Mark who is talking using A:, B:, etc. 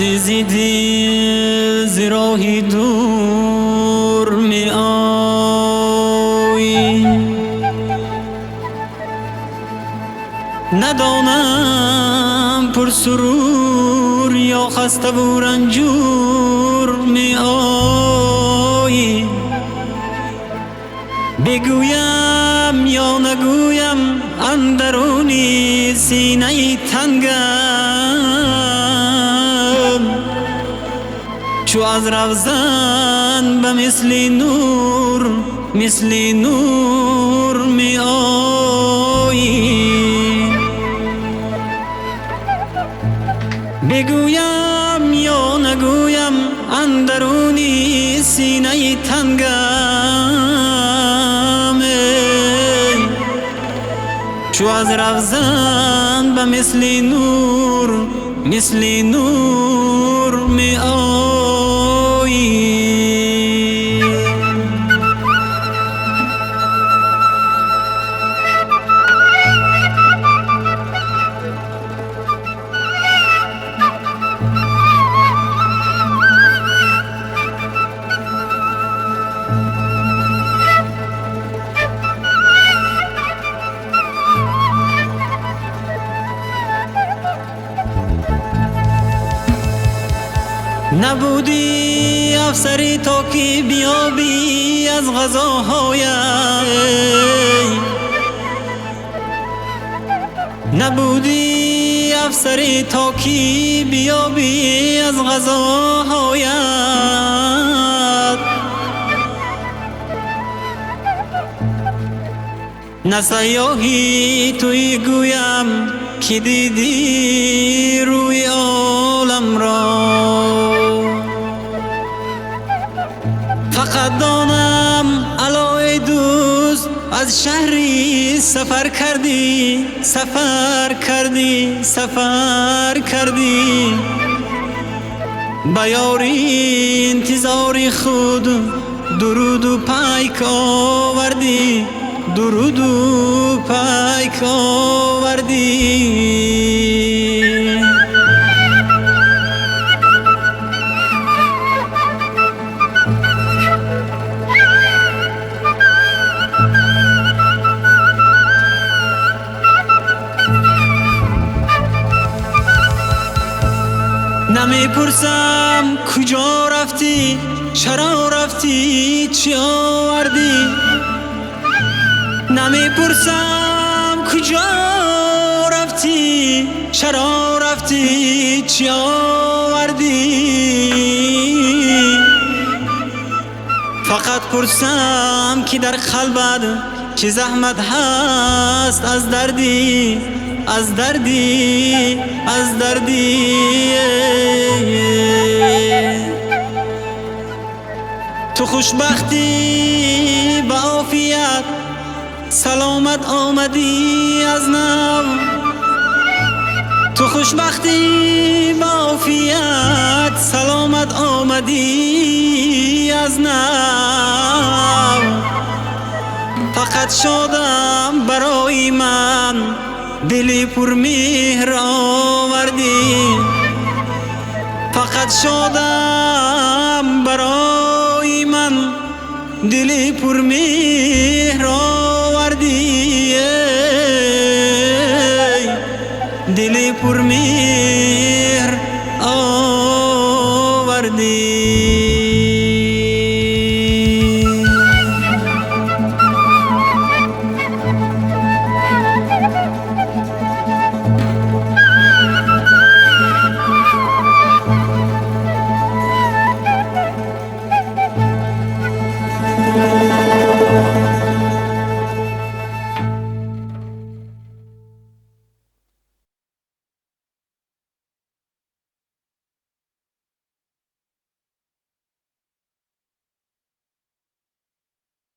A: عزیزی دل ز راهی دور می آیی، ندانم پر سرور یا خسته و رنجور می آیی. بگویم یا نگویم اندرونی سینه تنگم، چو از روزن به مثل نور می آیی. بگویم یا نگویم اندرونی سینه تنگم، چو از روزن به مثل نور می آیی. نبودی افسری تا که بیابی از غذاهای، نبودی افسری تا که بیابی از غذاهایت. نه سیاهی توی گویم که دیدی روی عالم را، فقط دانم علای دوست از شهری سفر کردی به یاری انتظار خود درود و پیک آوردی نمی پرسم کجا رفتی، چرا رفتی، چی آوردی. نمی پرسم کجا رفتی، چرا رفتی، چی آوردی. فقط پرسم که در قلبت چه زحمت هست از دردی. تو خوشبختی با عافیت سلامت آمدی از نو، تو خوشبختی با عافیت سلامت آمدی از نو. فقط شادم برای من دلی پر مهر آوردی، فقط شادم برای من دلی پر مهر آوردی، دلی پر مهر آوردی.